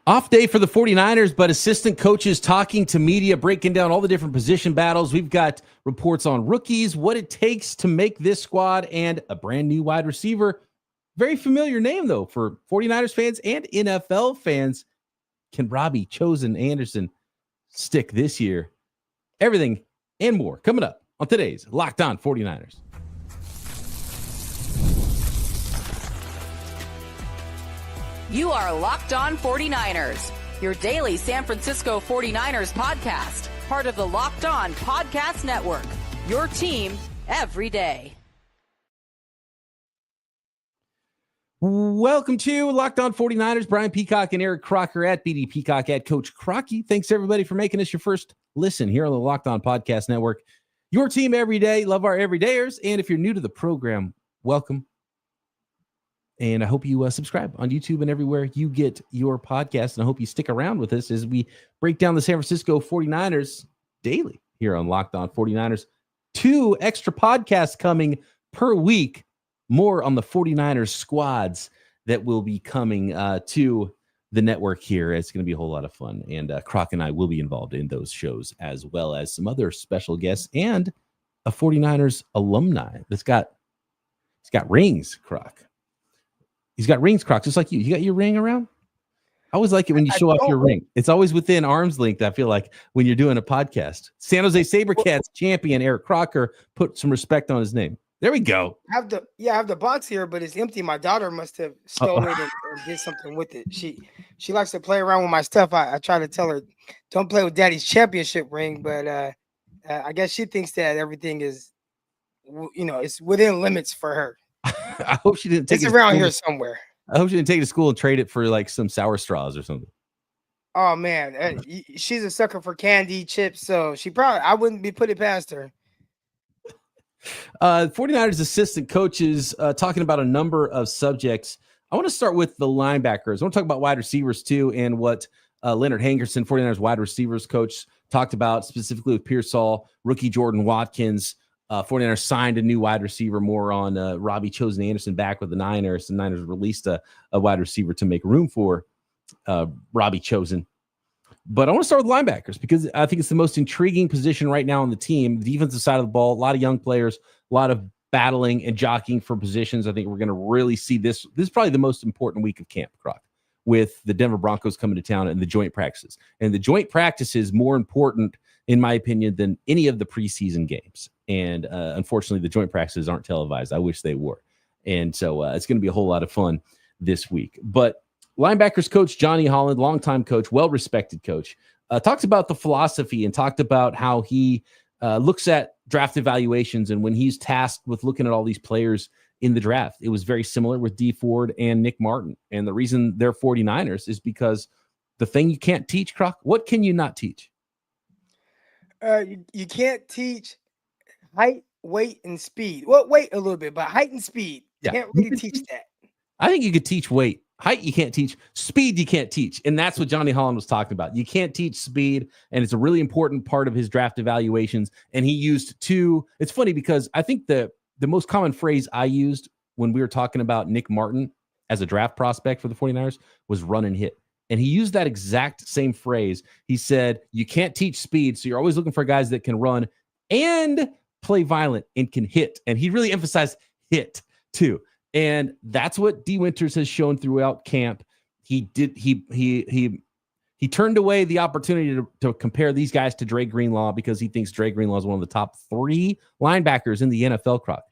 Off day for the 49ers, but assistant coaches talking to media, breaking down all the different position battles. We've got reports on rookies, what it takes to make this squad, and a brand new wide receiver. Very familiar name, though, for 49ers fans and NFL fans. Can Robbie Chosen Anderson stick this year? Everything and more coming up on today's Locked On 49ers. You are Locked On 49ers, your daily San Francisco 49ers podcast, part of the Locked On Podcast Network, your team every day. Welcome to Locked On 49ers. Brian Peacock and Eric Crocker at BD Peacock at Coach Crocky. Thanks, everybody, for making us your first listen here on the Locked On Podcast Network, your team every day. Love our everydayers. And if you're new to the program, welcome. And I hope you subscribe on YouTube and everywhere you get your podcast. And I hope you stick around with us as we break down the San Francisco 49ers daily here on Locked On 49ers. 2 extra podcasts coming per week. More on the 49ers squads that will be coming to the network here. It's going to be a whole lot of fun. And Croc and I will be involved in those shows, as well as some other special guests and a 49ers alumni that's got rings, Croc. He's got rings, Croc, just like you. You got your ring around? I always like it when you show off your ring. It's always within arm's length, I feel like, when you're doing a podcast. San Jose SaberCats champion Eric Crocker put some respect on his name. There we go. I have the box here, but it's empty. My daughter must have stolen it and did something with it. She likes to play around with my stuff. I try to tell her, don't play with Daddy's championship ring, but I guess she thinks that everything is, it's within limits for her. I hope she didn't take it. It's around here somewhere. I hope she didn't take it to school and trade it for like some sour straws or something. Oh man, she's a sucker for candy chips, so I wouldn't be put it past her. 49ers assistant coaches talking about a number of subjects. I want to start with the linebackers. I want to talk about wide receivers too, and what Leonard Hankerson, 49ers wide receivers coach, talked about specifically with Pearsall, rookie Jordan Watkins. 49ers signed a new wide receiver, more on Robbie Chosen Anderson back with the Niners. The Niners released a wide receiver to make room for Robbie Chosen. But I want to start with linebackers because I think it's the most intriguing position right now on the team. The defensive side of the ball, a lot of young players, a lot of battling and jockeying for positions. I think we're going to really see this. This is probably the most important week of camp, Croc, with the Denver Broncos coming to town and the joint practices. And the joint practice is more important, in my opinion, than any of the preseason games. And unfortunately, the joint practices aren't televised. I wish they were. And so it's going to be a whole lot of fun this week. But linebackers coach Johnny Holland, longtime coach, well-respected coach, talks about the philosophy and talked about how he looks at draft evaluations. And when he's tasked with looking at all these players in the draft, it was very similar with Dee Ford and Nick Martin. And the reason they're 49ers is because the thing you can't teach, Croc, what can you not teach? You can't teach height, weight, and speed. Well, weight a little bit, but height and speed. You can't really teach that. I think you could teach weight. Height, you can't teach. Speed, you can't teach. And that's what Johnny Holland was talking about. You can't teach speed, and it's a really important part of his draft evaluations. And he used 2. It's funny because I think the most common phrase I used when we were talking about Nick Martin as a draft prospect for the 49ers was run and hit. And he used that exact same phrase. He said, you can't teach speed, so you're always looking for guys that can run and play violent and can hit. And he really emphasized hit too. And that's what Dee Winters has shown throughout camp. He turned away the opportunity to compare these guys to Dre Greenlaw because he thinks Dre Greenlaw is one of the top 3 linebackers in the NFL, Croc.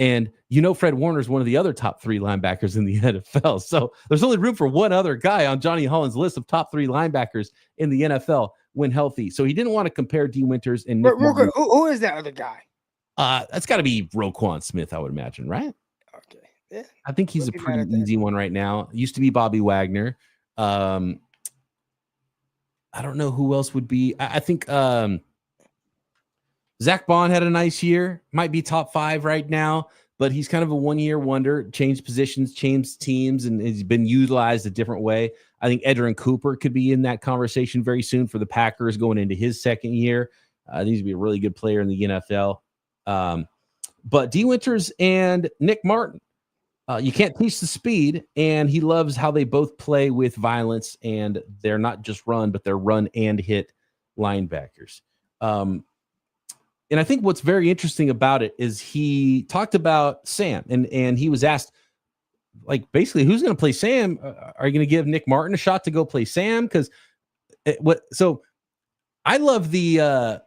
And Fred Warner is one of the other top 3 linebackers in the NFL. So there's only room for one other guy on Johnny Holland's list of top 3 linebackers in the NFL when healthy. So he didn't want to compare Dee Winters and Nick Martin. Who is that other guy? That's got to be Roquan Smith, I would imagine, right? Okay. Yeah. I think he's a pretty easy one right now. Used to be Bobby Wagner. I don't know who else would be. I think Zach Bond had a nice year. Might be top 5 right now, but he's kind of a one-year wonder. Changed positions, changed teams, and he's been utilized a different way. I think Edgerrin Cooper could be in that conversation very soon for the Packers going into his second year. He needs to be a really good player in the NFL. But Dee Winters and Nick Martin, You can't teach the speed, and he loves how they both play with violence, and they're not just run, but they're run and hit linebackers. And I think what's very interesting about it is he talked about Sam, and he was asked, like, basically, who's going to play Sam? Are you going to give Nick Martin a shot to go play Sam? Because so I love the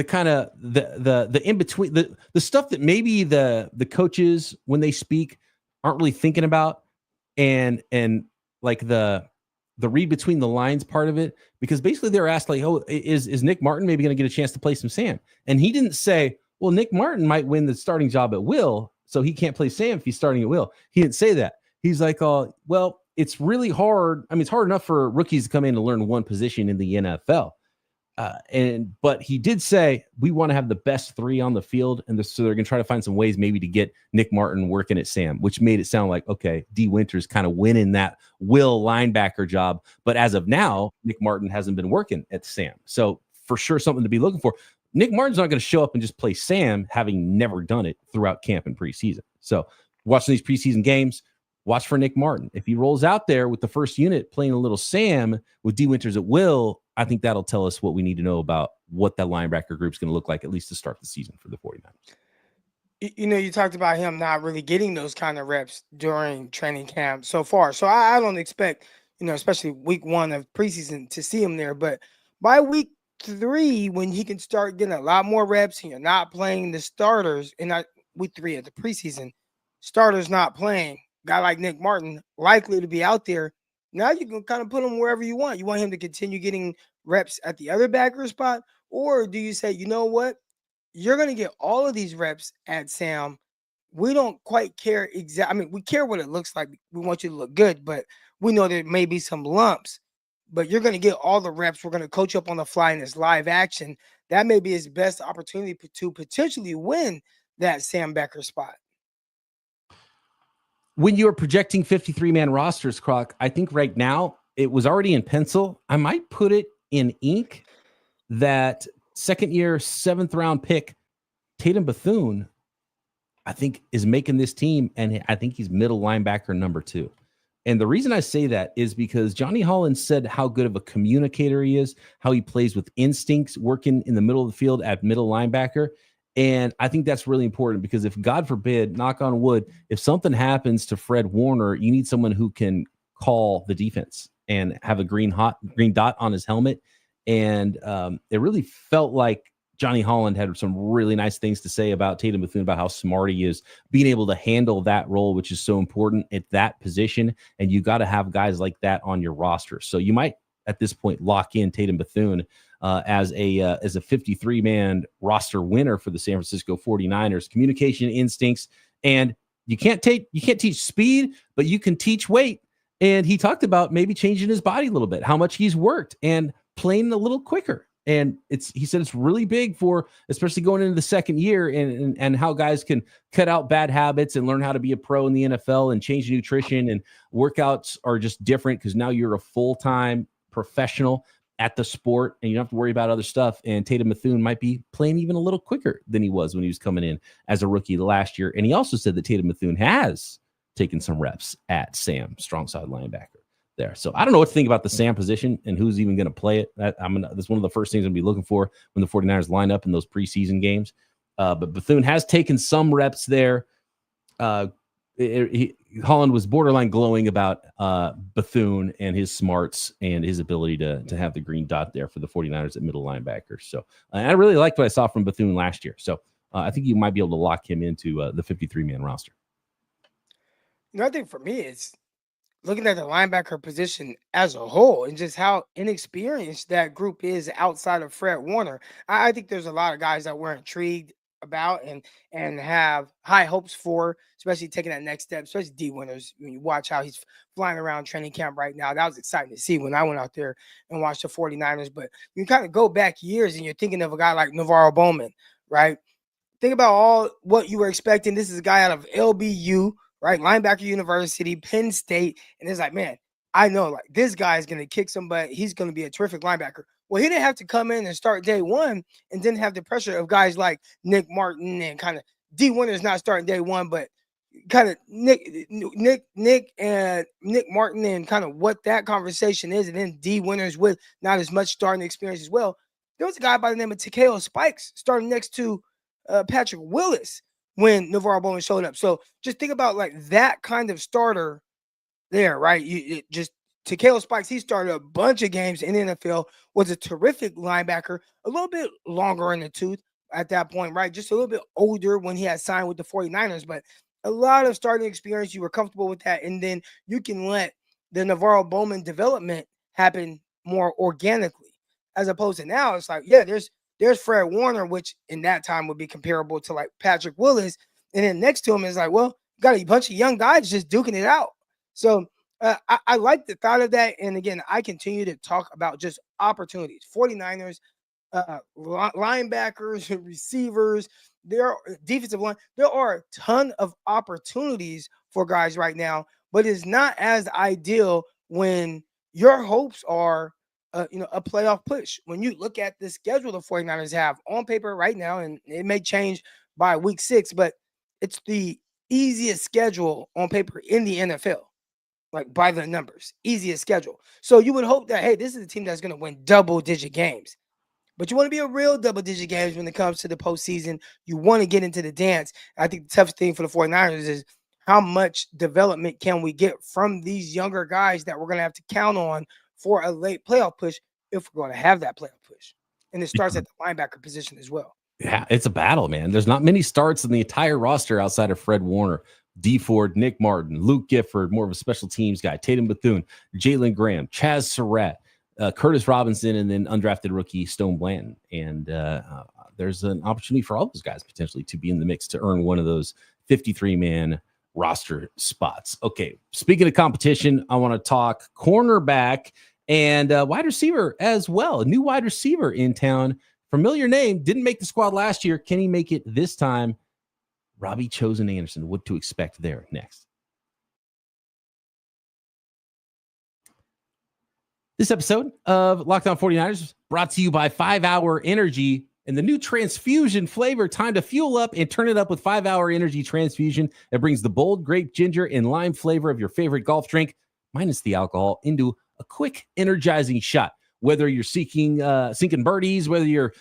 kind of the in between, the stuff that maybe the coaches, when they speak, aren't really thinking about, and like the read between the lines part of it, because basically they're asked, like, oh, is Nick Martin maybe going to get a chance to play some Sam? And he didn't say, well, Nick Martin might win the starting job at will, so he can't play Sam if he's starting at will. He didn't say that. He's like, oh, well, it's really hard. I mean, it's hard enough for rookies to come in and learn one position in the NFL. But he did say, we want to have the best three on the field, and so they're going to try to find some ways maybe to get Nick Martin working at Sam, which made it sound like, okay, Dee Winters kind of winning that will linebacker job. But as of now, Nick Martin hasn't been working at Sam. So for sure, something to be looking for. Nick Martin's not going to show up and just play Sam, having never done it throughout camp and preseason. So watching these preseason games, watch for Nick Martin. If he rolls out there with the first unit playing a little Sam with Dee Winters at will, I think that'll tell us what we need to know about what that linebacker group is going to look like, at least to start the season for the 49ers. You know, you talked about him not really getting those kind of reps during training camp so far. So I don't expect, you know, especially week 1 of preseason, to see him there. But by week 3, when he can start getting a lot more reps and you're not playing the starters, and not week 3 of the preseason, starters not playing, guy like Nick Martin likely to be out there. Now you can kind of put him wherever you want. You want him to continue getting reps at the other backer spot, or do you say, you know what, you're going to get all of these reps at Sam. We don't quite care exactly. I mean, we care what it looks like. We want you to look good, but we know there may be some lumps. But you're going to get all the reps. We're going to coach up on the fly in this live action. That may be his best opportunity to potentially win that Sam Becker spot. When you're projecting 53-man rosters, Croc, I think right now it was already in pencil. I might put it in ink that second-year, 7th-round pick Tatum Bethune, I think, is making this team, and I think he's middle linebacker number 2. And the reason I say that is because Johnny Holland said how good of a communicator he is, how he plays with instincts, working in the middle of the field at middle linebacker. And I think that's really important, because if, God forbid, knock on wood, if something happens to Fred Warner, you need someone who can call the defense and have a green dot on his helmet. And it really felt like Johnny Holland had some really nice things to say about Tatum Bthun, about how smart he is, being able to handle that role, which is so important at that position. And you got to have guys like that on your roster. So you might, at this point, lock in Tatum Bthun as a 53-man roster winner for the San Francisco 49ers. Communication instincts, and you can't teach speed, but you can teach weight. And he talked about maybe changing his body a little bit, how much he's worked, and playing a little quicker. And he said it's really big for, especially going into the second year, and how guys can cut out bad habits and learn how to be a pro in the NFL and change nutrition, and workouts are just different because now you're a full-time professional at the sport and you don't have to worry about other stuff. And Tatum Bthun might be playing even a little quicker than he was when he was coming in as a rookie last year. And he also said that Tatum Bthun has taken some reps at Sam, strong side linebacker there. So I don't know what to think about the Sam position and who's even going to play it. That's one of the first things I'm going to be looking for when the 49ers line up in those preseason games. But Bthun has taken some reps there. Holland was borderline glowing about Bthun and his smarts and his ability to have the green dot there for the 49ers at middle linebacker. So I really liked what I saw from Bthun last year. So I think you might be able to lock him into the 53-man roster. You know, I think for me, it's looking at the linebacker position as a whole and just how inexperienced that group is outside of Fred Warner. I think there's a lot of guys that we're intrigued about and have high hopes for, especially taking that next step, especially Dee Winters. When you watch how he's flying around training camp right now, that was exciting to see when I went out there and watched the 49ers. But you kind of go back years and you're thinking of a guy like Navarro Bowman, right? Think about all what you were expecting. This is a guy out of LBU, right? Linebacker University, Penn State. And it's like, man, I know, like, this guy is going to kick some butt. He's going to be a terrific linebacker. Well, he didn't have to come in and start day one and didn't have the pressure of guys like Nick Martin and kind of Dee Winters not starting day one, but kind of Nick Martin and kind of what that conversation is, and then Dee Winters with not as much starting experience as well. There was a guy by the name of Takeo Spikes starting next to Patrick Willis when Navarro Bowman showed up. So just think about like that kind of starter there, right? Just Takeo Spikes, he started a bunch of games in the NFL, was a terrific linebacker, a little bit longer in the tooth at that point, right? Just a little bit older when he had signed with the 49ers, but a lot of starting experience. You were comfortable with that. And then you can let the Navarro Bowman development happen more organically, as opposed to now. It's like, yeah, there's Fred Warner, which in that time would be comparable to like Patrick Willis. And then next to him is like, well, got a bunch of young guys just duking it out. So I like the thought of that. And again, I continue to talk about just opportunities. 49ers, linebackers, receivers, there are defensive line. There are a ton of opportunities for guys right now, but it's not as ideal when your hopes are a playoff push. When you look at the schedule the 49ers have on paper right now, and it may change by week 6, but it's the easiest schedule on paper in the NFL. Like by the numbers, easiest schedule. So you would hope that, hey, this is a team that's going to win double-digit games. But you want to be a real double-digit games when it comes to the postseason. You want to get into the dance. I think the toughest thing for the 49ers is how much development can we get from these younger guys that we're going to have to count on for a late playoff push if we're going to have that playoff push. And it starts at the linebacker position as well. Yeah, it's a battle, man. There's not many starts in the entire roster outside of Fred Warner, Dee Ford, Nick Martin, Luke Gifford, more of a special teams guy, Tatum Bethune, Jalen Graham, Chaz Surratt, Curtis Robinson, and then undrafted rookie Stone Blanton. And there's an opportunity for all those guys potentially to be in the mix to earn one of those 53-man roster spots. Okay, speaking of competition, I want to talk cornerback and wide receiver as well. A new wide receiver in town. Familiar name, didn't make the squad last year. Can he make it this time? Robbie Chosen Anderson, what to expect there next. This episode of Locked On 49ers brought to you by 5 Hour Energy and the new transfusion flavor. Time to fuel up and turn it up with 5 Hour Energy Transfusion. It brings the bold grape, ginger, and lime flavor of your favorite golf drink, minus the alcohol, into a quick, energizing shot. Whether you're sinking birdies, whether you're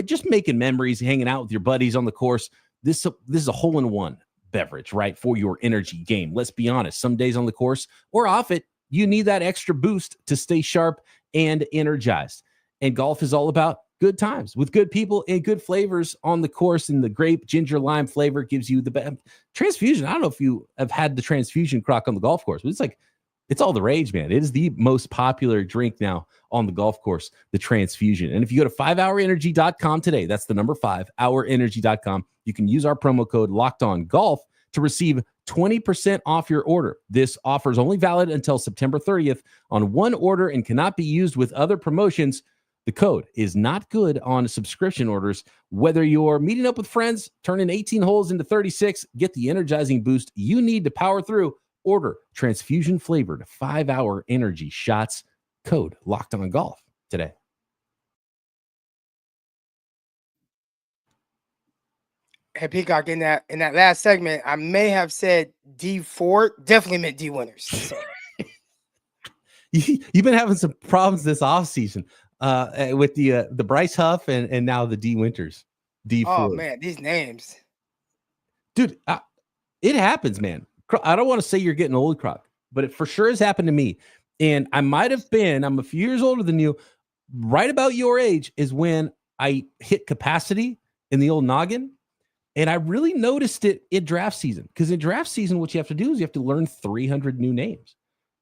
just making memories, hanging out with your buddies on the course, this is a hole-in-one beverage, right, for your energy game. Let's be honest. Some days on the course or off it, you need that extra boost to stay sharp and energized. And golf is all about good times with good people and good flavors on the course. And the grape, ginger, lime flavor gives you the best transfusion. I don't know if you have had the transfusion crock on the golf course, but it's all the rage, man. It is the most popular drink now on the golf course, the transfusion. And if you go to 5hourenergy.com today, that's the number 5hourenergy.com, you can use our promo code LOCKEDONGOLF to receive 20% off your order. This offer is only valid until September 30th on one order and cannot be used with other promotions. The code is not good on subscription orders. Whether you're meeting up with friends, turning 18 holes into 36, get the energizing boost you need to power through. Order transfusion flavored 5 Hour Energy shots. Code Locked On Golf today. Hey, Peacock, in that last segment, I may have said Dee Ford, definitely meant Dee Winters. So. You've been having some problems this offseason with the Bryce Huff and now the Dee Winters. Dee Ford. Oh, man, these names. Dude, it happens, man. I don't want to say you're getting old, Croc, but it for sure has happened to me. And I might have been, I'm a few years older than you, right about your age is when I hit capacity in the old noggin. And I really noticed it in draft season, because in draft season, what you have to do is you have to learn 300 new names.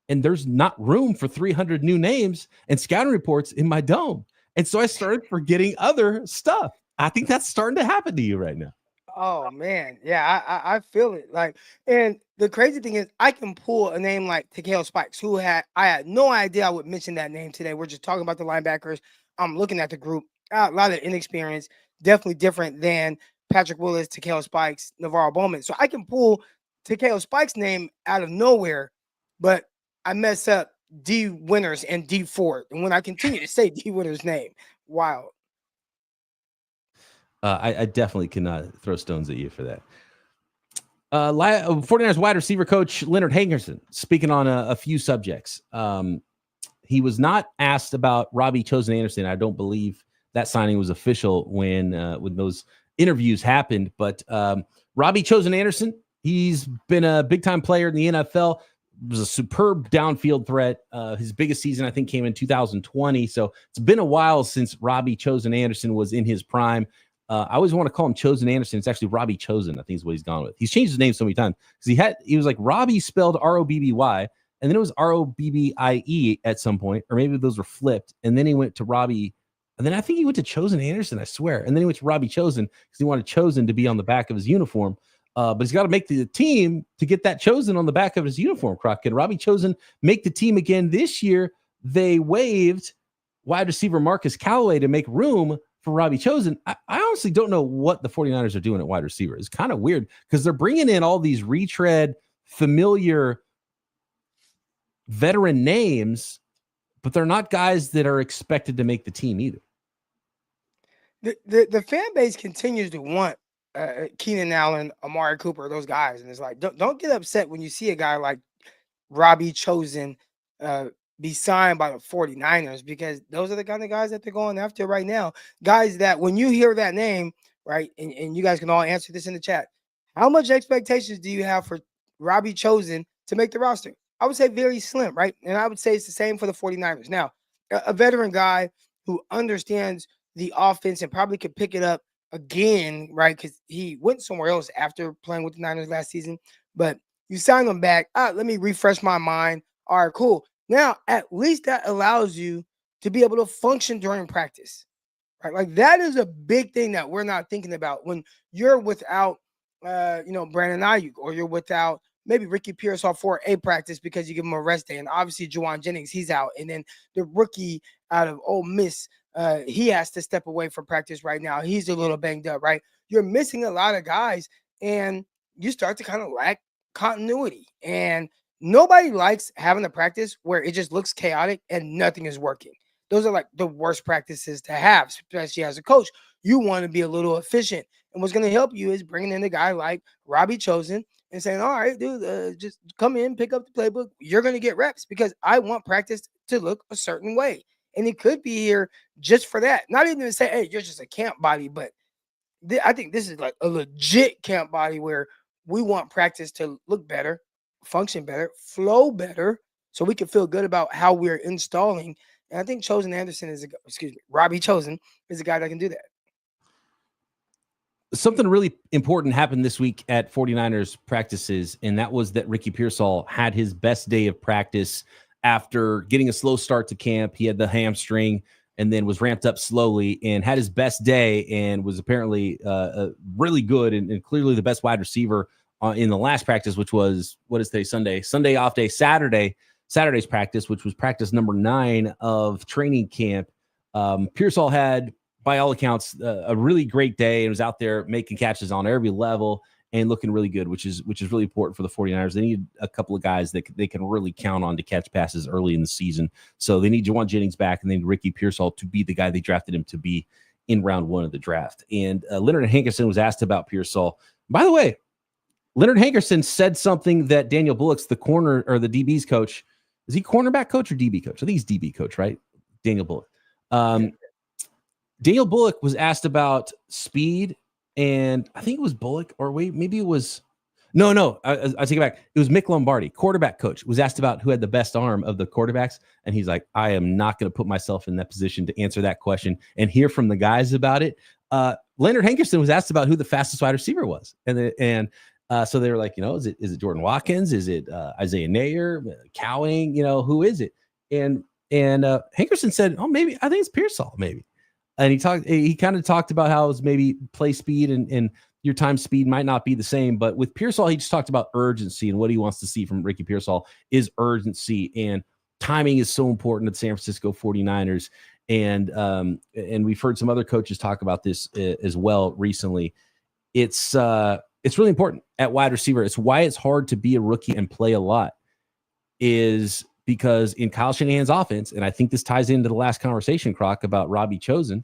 And there's not room for 300 new names and scouting reports in my dome. And so I started forgetting other stuff. I think that's starting to happen to you right now. Oh, man. Yeah, I feel it. Like, and the crazy thing is I can pull a name like Takeo Spikes, I had no idea I would mention that name today. We're just talking about the linebackers. I'm looking at the group. A lot of inexperience, definitely different than Patrick Willis, Takeo Spikes, Navarro Bowman. So I can pull Takeo Spikes' name out of nowhere, but I mess up Dee Winters and Dee Ford. And when I continue to say Dee Winters' name, wow. I definitely cannot throw stones at you for that. 49ers wide receiver coach Leonard Hankerson speaking on a few subjects. He was not asked about Robbie Chosen Anderson. I don't believe that signing was official when those interviews happened. But Robbie Chosen Anderson, he's been a big-time player in the NFL. Was a superb downfield threat. His biggest season, I think, came in 2020. So it's been a while since Robbie Chosen Anderson was in his prime. I always want to call him Chosen Anderson. It's actually Robbie Chosen, I think is what he's gone with. He's changed his name so many times because he was like Robbie spelled Robby, and then it was Robbie at some point, or maybe those were flipped. And then he went to Robbie, and then I think he went to Chosen Anderson, I swear. And then he went to Robbie Chosen because he wanted Chosen to be on the back of his uniform. But he's got to make the team to get that Chosen on the back of his uniform, Croc. Can Robbie Chosen make the team again this year? They waived wide receiver Marcus Callaway to make room for Robbie Chosen. I honestly don't know what the 49ers are doing at wide receiver. It's kind of weird because they're bringing in all these retread, familiar veteran names, but they're not guys that are expected to make the team either. The fan base continues to want Keenan Allen, Amari Cooper, those guys. And it's like, don't get upset when you see a guy like Robbie Chosen be signed by the 49ers, because those are the kind of guys that they're going after right now. Guys that when you hear that name, right, and you guys can all answer this in the chat, how much expectations do you have for Robbie Chosen to make the roster? I would say very slim, right? And I would say it's the same for the 49ers. Now, a veteran guy who understands the offense and probably could pick it up again, right? Because he went somewhere else after playing with the Niners last season. But you sign him back. Let me refresh my mind. All right, cool. Now, at least that allows you to be able to function during practice, right? Like that is a big thing that we're not thinking about when you're without, Brandon Ayuk, or you're without maybe Ricky Pearsall for a practice because you give him a rest day. And obviously Juwan Jennings, he's out. And then the rookie out of Ole Miss, he has to step away from practice right now. He's a little banged up, right? You're missing a lot of guys and you start to kind of lack continuity. And nobody likes having a practice where it just looks chaotic and nothing is working. Those are like the worst practices to have, especially as a coach. You want to be a little efficient. And what's going to help you is bringing in a guy like Robbie Chosen and saying, all right, dude, just come in, pick up the playbook. You're going to get reps because I want practice to look a certain way. And it could be here just for that. Not even to say, hey, you're just a camp body, but I think this is like a legit camp body where we want practice to look better, function better, flow better, so we can feel good about how we're installing. And I think Robbie Chosen is a guy that can do that. Something really important happened this week at 49ers practices, and that was that Ricky Pearsall had his best day of practice after getting a slow start to camp. He had the hamstring and then was ramped up slowly and had his best day and was apparently really good and clearly the best wide receiver in the last practice, which was, what is today? Sunday off day, Saturday's practice, which was practice number 9 of training camp. Pearsall had, by all accounts, a really great day and was out there making catches on every level and looking really good, which is really important for the 49ers. They need a couple of guys that they can really count on to catch passes early in the season. So they need Juwan Jennings back, and they need Ricky Pearsall to be the guy they drafted him to be in round 1 of the draft. And Leonard Hankerson was asked about Pearsall. By the way, Leonard Hankerson said something that Daniel Bullock's the corner or the DB's coach. Is he cornerback coach or DB coach? I think he's DB coach, right? Daniel Bullock. Daniel Bullock was asked about speed, and I think it was Bullock, or wait, maybe it was no. I take it back. It was Mick Lombardi, quarterback coach, was asked about who had the best arm of the quarterbacks, and he's like, I am not going to put myself in that position to answer that question and hear from the guys about it. Leonard Hankerson was asked about who the fastest wide receiver was, and so they were like, is it Jordan Watkins? Is it Isaiah Nayer, Cowing? Who is it? And Hankerson said, maybe I think it's Pearsall, maybe. And he kind of talked about how it was maybe play speed and your time speed might not be the same. But with Pearsall, he just talked about urgency, and what he wants to see from Ricky Pearsall is urgency, and timing is so important at the San Francisco 49ers. And we've heard some other coaches talk about this as well recently. It's really important at wide receiver. It's why it's hard to be a rookie and play a lot, is because in Kyle Shanahan's offense, and I think this ties into the last conversation, Croc, about Robbie Chosen,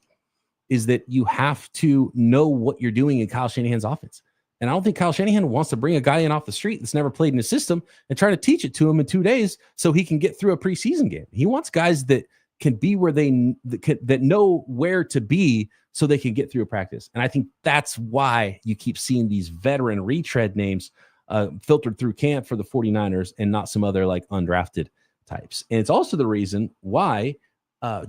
is that you have to know what you're doing in Kyle Shanahan's offense. And I don't think Kyle Shanahan wants to bring a guy in off the street that's never played in the system and try to teach it to him in 2 days so he can get through a preseason game. He wants guys that can be where that know where to be so they can get through a practice. And I think that's why you keep seeing these veteran retread names filtered through camp for the 49ers and not some other like undrafted types. And it's also the reason why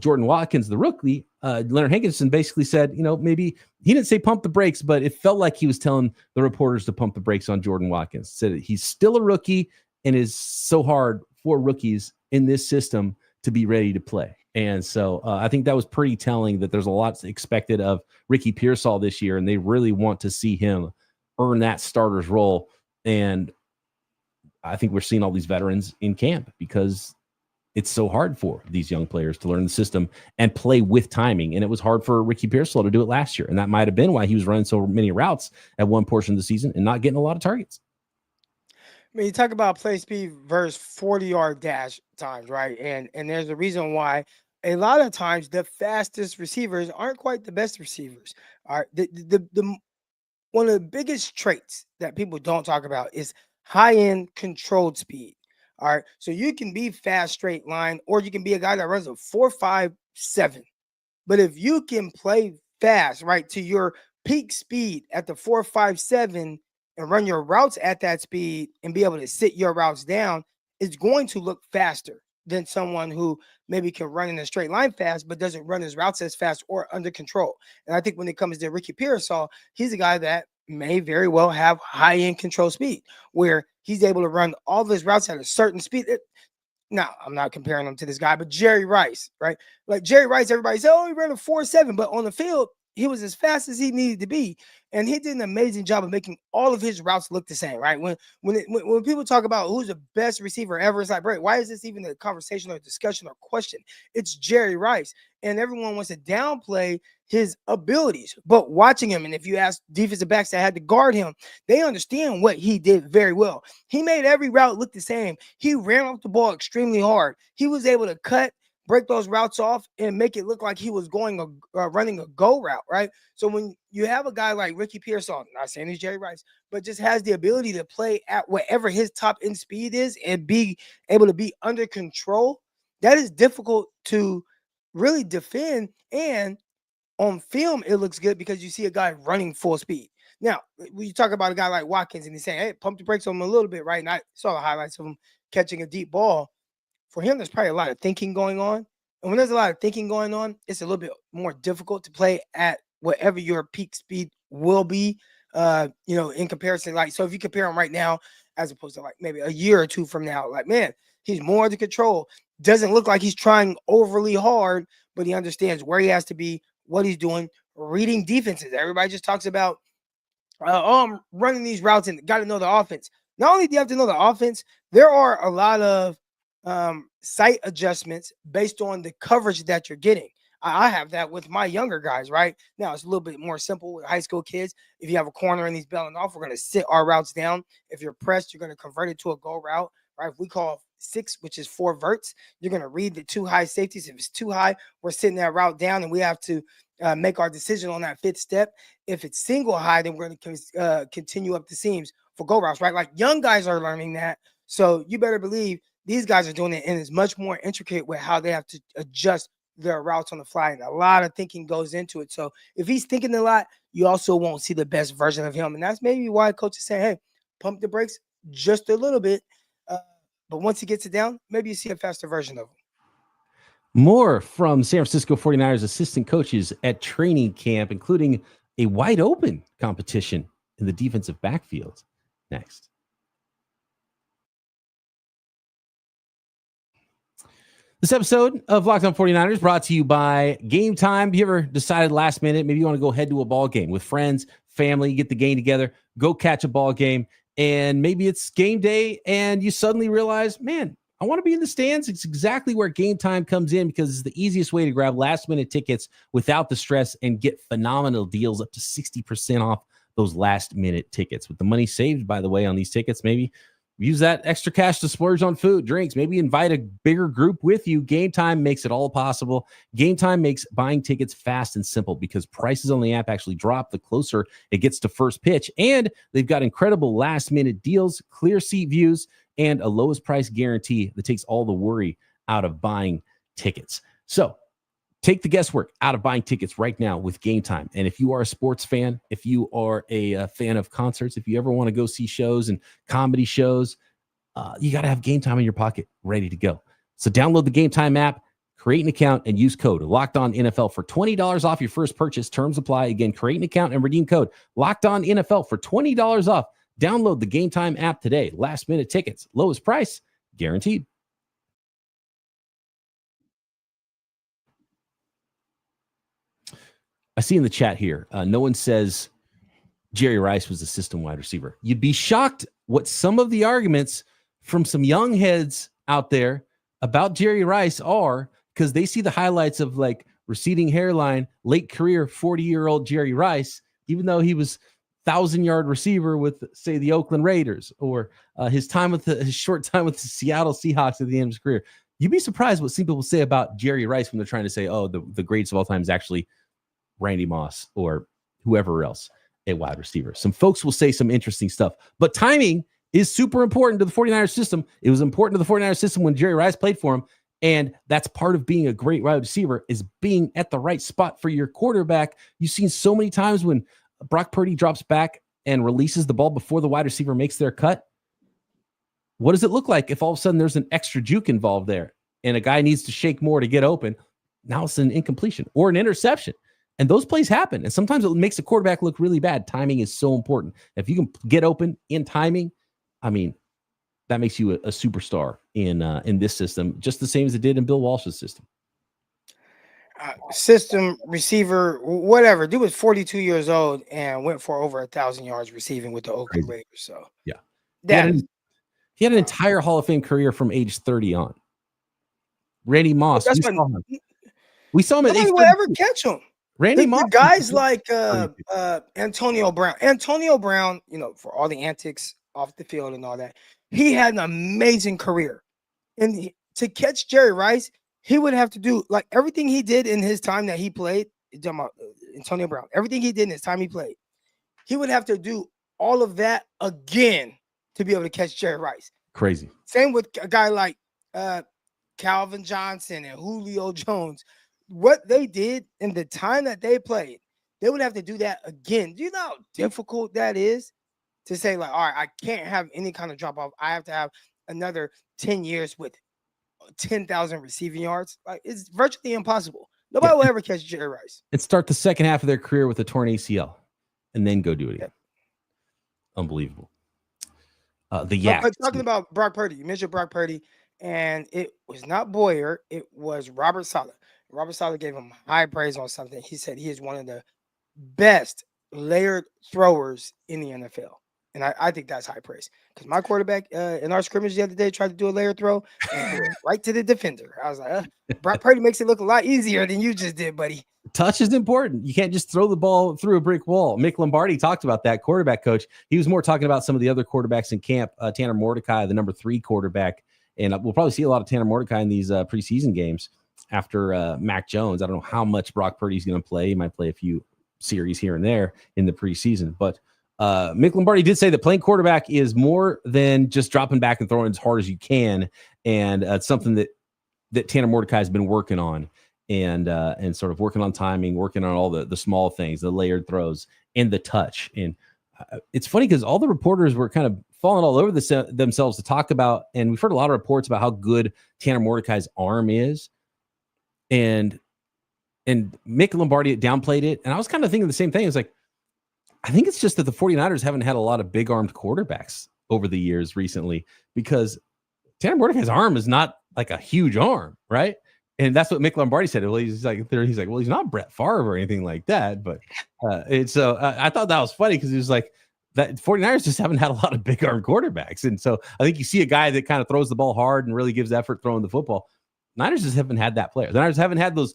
Jordan Watkins, the rookie, Leonard Hankerson basically said, maybe he didn't say pump the brakes, but it felt like he was telling the reporters to pump the brakes on Jordan Watkins. Said he's still a rookie and is so hard for rookies in this system to be ready to play. And so I think that was pretty telling that there's a lot expected of Ricky Pearsall this year, and they really want to see him earn that starter's role. And I think we're seeing all these veterans in camp because it's so hard for these young players to learn the system and play with timing. And it was hard for Ricky Pearsall to do it last year. And that might have been why he was running so many routes at one portion of the season and not getting a lot of targets. I mean, you talk about play speed versus 40-yard dash times, right? And there's a reason why a lot of times the fastest receivers aren't quite the best receivers. All right. The one of the biggest traits that people don't talk about is high-end controlled speed. All right. So you can be fast straight line, or you can be a guy that runs a 4.57. But if you can play fast, right, to your peak speed at the 4.57 and run your routes at that speed and be able to sit your routes down, it's going to look faster than someone who maybe can run in a straight line fast, but doesn't run his routes as fast or under control. And I think when it comes to Ricky Pearsall, he's a guy that may very well have high-end control speed where he's able to run all of his routes at a certain speed. Now, I'm not comparing him to this guy, but Jerry Rice, right? Like Jerry Rice, everybody said, oh, he ran a 4.7, but on the field, he was as fast as he needed to be. And he did an amazing job of making all of his routes look the same, right? When people talk about who's the best receiver ever, it's like, bro, why is this even a conversation or discussion or question? It's Jerry Rice. And everyone wants to downplay his abilities. But watching him, and if you ask defensive backs that had to guard him, they understand what he did very well. He made every route look the same. He ran off the ball extremely hard. He was able to break those routes off and make it look like he was running a go route, right? So when you have a guy like Ricky Pearsall, not saying he's Jerry Rice, but just has the ability to play at whatever his top end speed is and be able to be under control, that is difficult to really defend. And on film, it looks good because you see a guy running full speed. Now, when you talk about a guy like Watkins and he's saying, hey, pump the brakes on him a little bit, right? And I saw the highlights of him catching a deep ball. For him, there's probably a lot of thinking going on. And when there's a lot of thinking going on, it's a little bit more difficult to play at whatever your peak speed will be, in comparison. Like, so if you compare him right now, as opposed to like maybe a year or two from now, like, man, he's more under control. Doesn't look like he's trying overly hard, but he understands where he has to be, what he's doing, reading defenses. Everybody just talks about, I'm running these routes and got to know the offense. Not only do you have to know the offense, there are a lot of sight adjustments based on the coverage that you're getting. I have that with my younger guys right now. It's a little bit more simple with high school kids. If you have a corner and he's bailing off, we're going to sit our routes down. If you're pressed, you're going to convert it to a go route, right? If we call 6, which is 4 verts, you're going to read the 2 high safeties. If it's too high, we're sitting that route down and we have to make our decision on that 5th step. If it's single high, then we're going to continue up the seams for go routes, right? Like young guys are learning that. So you better believe these guys are doing it, and it's much more intricate with how they have to adjust their routes on the fly. And a lot of thinking goes into it. So if he's thinking a lot, you also won't see the best version of him. And that's maybe why coach is saying, hey, pump the brakes just a little bit. But once he gets it down, maybe you see a faster version of him. More from San Francisco 49ers assistant coaches at training camp, including a wide open competition in the defensive backfield. Next. This episode of Locked On 49ers brought to you by Gametime. Have you ever decided last minute, maybe you want to go head to a ball game with friends, family, get the game together, go catch a ball game, and maybe it's game day and you suddenly realize, man, I want to be in the stands. It's exactly where Gametime comes in because it's the easiest way to grab last minute tickets without the stress and get phenomenal deals up to 60% off those last minute tickets. With the money saved, by the way, on these tickets, maybe use that extra cash to splurge on food, drinks, maybe invite a bigger group with you. Gametime makes it all possible. Gametime makes buying tickets fast and simple because prices on the app actually drop the closer it gets to first pitch. And they've got incredible last-minute deals, clear seat views, and a lowest price guarantee that takes all the worry out of buying tickets. So take the guesswork out of buying tickets right now with Gametime. And if you are a sports fan, if you are a fan of concerts, if you ever want to go see shows and comedy shows, you got to have Gametime in your pocket ready to go. So download the Gametime app, create an account, and use code LOCKEDONNFL for $20 off your first purchase. Terms apply. Again, create an account and redeem code LOCKEDONNFL for $20 off. Download the Gametime app today. Last minute tickets, lowest price, guaranteed. I see in the chat here, no one says Jerry Rice was a system wide receiver. You'd be shocked what some of the arguments from some young heads out there about Jerry Rice are, because they see the highlights of like receding hairline, late career, 40-year-old Jerry Rice, even though he was 1,000-yard receiver with, say, the Oakland Raiders, or his short time with the Seattle Seahawks at the end of his career. You'd be surprised what some people say about Jerry Rice when they're trying to say, oh, the greatest of all time is actually Randy Moss or whoever else at wide receiver. Some folks will say some interesting stuff, but timing is super important to the 49ers system. It was important to the 49ers system when Jerry Rice played for him. And that's part of being a great wide receiver, is being at the right spot for your quarterback. You've seen so many times when Brock Purdy drops back and releases the ball before the wide receiver makes their cut. What does it look like if all of a sudden there's an extra juke involved there and a guy needs to shake more to get open? Now it's an incompletion or an interception. And those plays happen. And sometimes it makes a quarterback look really bad. Timing is so important. If you can get open in timing, I mean, that makes you a superstar in this system, just the same as it did in Bill Walsh's system. System, receiver, whatever. Dude was 42 years old and went for over 1,000 yards receiving with the Oakland Raiders. So yeah, that he had an entire Hall of Fame career from age 30 on. Randy Moss, we saw him at age 30. Nobody will ever catch him. Randy Moss, guys like Antonio Brown. Antonio Brown, for all the antics off the field and all that, he had an amazing career. And to catch Jerry Rice, he would have to do like everything he did in his time that he played. Antonio Brown, everything he did in his time he played, he would have to do all of that again to be able to catch Jerry Rice. Crazy. Same with a guy like Calvin Johnson and Julio Jones. What they did in the time that they played, they would have to do that again. Do you know how difficult that is to say, like, all right, I can't have any kind of drop off. I have to have another 10 years with 10,000 receiving yards. Like, it's virtually impossible. Nobody will ever catch Jerry Rice. And start the second half of their career with a torn ACL and then go do it again. Unbelievable. Talking about Brock Purdy, you mentioned Brock Purdy, and it was not Boyer, it was Robert Saleh. Robert Saleh gave him high praise on something. He said he is one of the best layered throwers in the NFL. And I think that's high praise. Because my quarterback in our scrimmage the other day tried to do a layered throw and threw it right to the defender. I was like, Brock Purdy makes it look a lot easier than you just did, buddy. Touch is important. You can't just throw the ball through a brick wall. Mick Lombardi talked about that, quarterback coach. He was more talking about some of the other quarterbacks in camp. Tanner Mordecai, the number 3 quarterback. And we'll probably see a lot of Tanner Mordecai in these preseason games after Mac Jones. I don't know how much Brock Purdy's going to play. He might play a few series here and there in the preseason. But Mick Lombardi did say that playing quarterback is more than just dropping back and throwing as hard as you can. And it's something that Tanner Mordecai has been working on and sort of working on timing, working on all the small things, the layered throws and the touch. And it's funny because all the reporters were kind of falling all over themselves to talk about, and we've heard a lot of reports about how good Tanner Mordecai's arm is. And Mick Lombardi downplayed it. And I was kind of thinking the same thing. It's like, I think it's just that the 49ers haven't had a lot of big-armed quarterbacks over the years recently, because Tanner Mordecai's arm is not like a huge arm, right? And that's what Mick Lombardi said. Well, he's like, well, he's not Brett Favre or anything like that. But I thought that was funny because he was like, that 49ers just haven't had a lot of big-armed quarterbacks. And so I think you see a guy that kind of throws the ball hard and really gives effort throwing the football. Niners just haven't had that player. The Niners haven't had those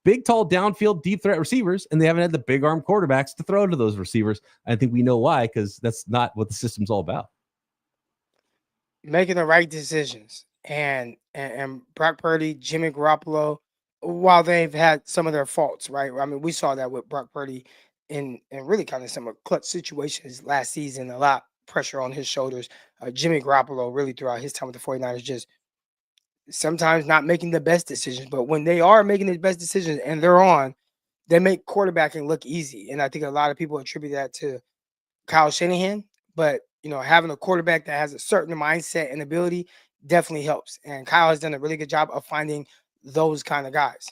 big, tall, downfield, deep threat receivers, and they haven't had the big arm quarterbacks to throw to those receivers. I think we know why, because that's not what the system's all about. making the right decisions. And Brock Purdy, Jimmy Garoppolo, while they've had some of their faults, right? I mean, we saw that with Brock Purdy in really kind of some clutch situations last season, a lot pressure on his shoulders. Jimmy Garoppolo really throughout his time with the 49ers just sometimes not making the best decisions, but when they are making the best decisions and they're on, they make quarterbacking look easy. And I think a lot of people attribute that to Kyle Shanahan, but having a quarterback that has a certain mindset and ability definitely helps. And Kyle has done a really good job of finding those kind of guys.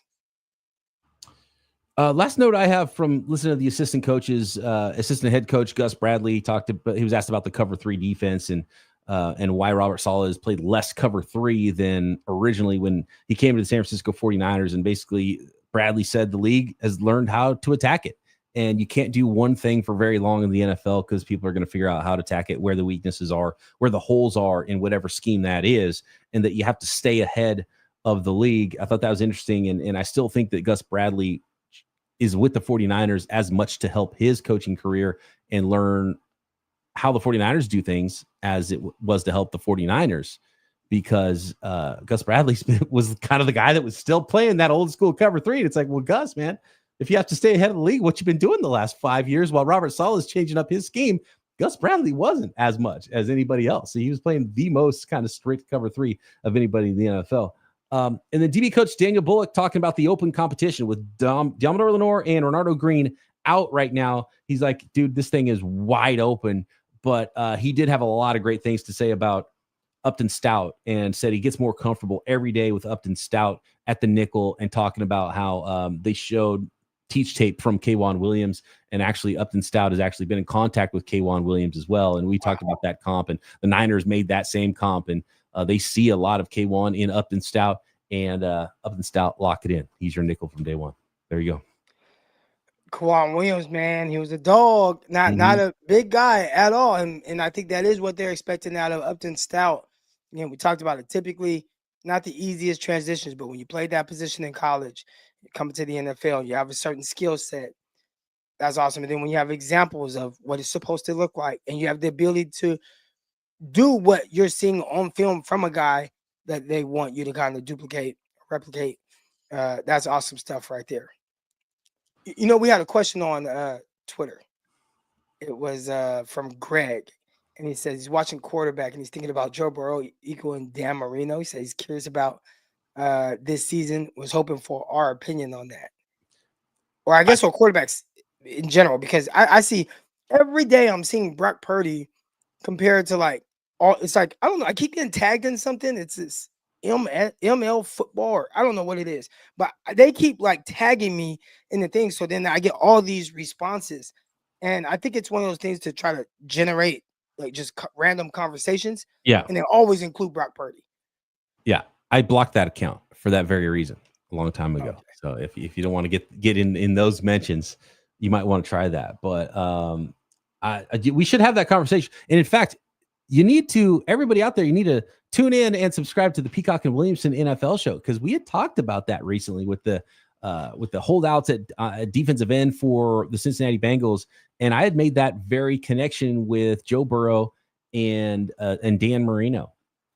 Last note I have from listening to the assistant head coach Gus Bradley he was asked about the cover 3 defense and why Robert Saleh has played less cover 3 than originally when he came to the San Francisco 49ers. And basically Bradley said the league has learned how to attack it. And you can't do one thing for very long in the NFL because people are going to figure out how to attack it, where the weaknesses are, where the holes are in whatever scheme that is, and that you have to stay ahead of the league. I thought that was interesting. And I still think that Gus Bradley is with the 49ers as much to help his coaching career and learn how the 49ers do things as it was to help the 49ers, because Gus Bradley was kind of the guy that was still playing that old school cover 3. And it's like, well, Gus, man, if you have to stay ahead of the league, what you've been doing the last 5 years while Robert Saleh is changing up his scheme, Gus Bradley wasn't as much as anybody else. So he was playing the most kind of strict cover 3 of anybody in the NFL. And then DB coach Daniel Bullock talking about the open competition with Deommodore Lenoir and Renardo Green out right now. He's like, dude, this thing is wide open. But he did have a lot of great things to say about Upton Stout and said he gets more comfortable every day with Upton Stout at the nickel, and talking about how they showed teach tape from K'Wan Williams, and actually Upton Stout has actually been in contact with K'Wan Williams as well. And we talked about that comp, and the Niners made that same comp, and they see a lot of K'Wan in Upton Stout, and Upton Stout, lock it in. He's your nickel from day one. There you go. K'Wan Williams, man, he was a dog, not a big guy at all. And I think that is what they're expecting out of Upton Stout. We talked about it. Typically, not the easiest transitions, but when you played that position in college, you come to the NFL, you have a certain skill set. That's awesome. And then when you have examples of what it's supposed to look like, and you have the ability to do what you're seeing on film from a guy that they want you to kind of replicate, that's awesome stuff right there. We had a question on Twitter. It was from Greg, and he says he's watching quarterback and he's thinking about Joe Burrow equaling Dan Marino. He says he's curious about this season, was hoping for our opinion on that. Or I guess for quarterbacks in general, because I see every day I'm seeing Brock Purdy compared to it's like, I don't know, I keep getting tagged in something. It's this ML football, or I don't know what it is, but they keep tagging me in the thing. So then I get all these responses, and I think it's one of those things to try to generate just random conversations. Yeah. And they always include Brock Purdy. Yeah. I blocked that account for that very reason a long time ago. Okay. So if you don't want to get in those mentions, you might want to try that. But we should have that conversation. And in fact, everybody out there, you need to tune in and subscribe to the Peacock and Williamson NFL show, because we had talked about that recently with the holdouts at defensive end for the Cincinnati Bengals, and I had made that very connection with Joe Burrow and Dan Marino,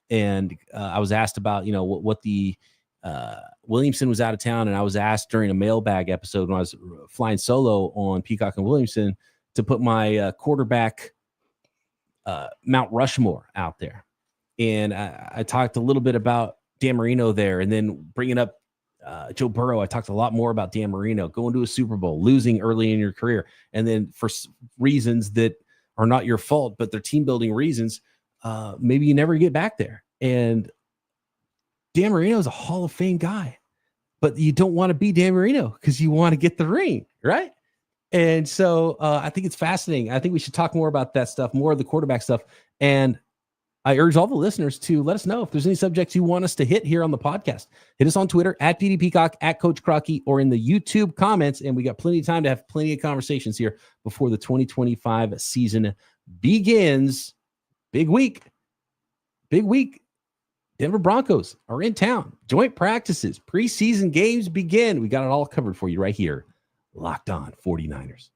and I was asked about what the Williamson was out of town, and I was asked during a mailbag episode when I was flying solo on Peacock and Williamson to put my quarterback Mount Rushmore out there. And I talked a little bit about Dan Marino there, and then bringing up Joe Burrow, I talked a lot more about Dan Marino going to a Super Bowl, losing early in your career, and then for reasons that are not your fault, but they're team building reasons, maybe you never get back there. And Dan Marino is a Hall of Fame guy, but you don't want to be Dan Marino because you want to get the ring, right? And so I think it's fascinating. I think we should talk more about that stuff, more of the quarterback stuff. And I urge all the listeners to let us know if there's any subjects you want us to hit here on the podcast. Hit us on Twitter at PD Peacock, at Coach Crocky, or in the YouTube comments. And we got plenty of time to have plenty of conversations here before the 2025 season begins. Big week. Denver Broncos are in town. Joint practices, preseason games begin. We got it all covered for you right here. Locked On 49ers.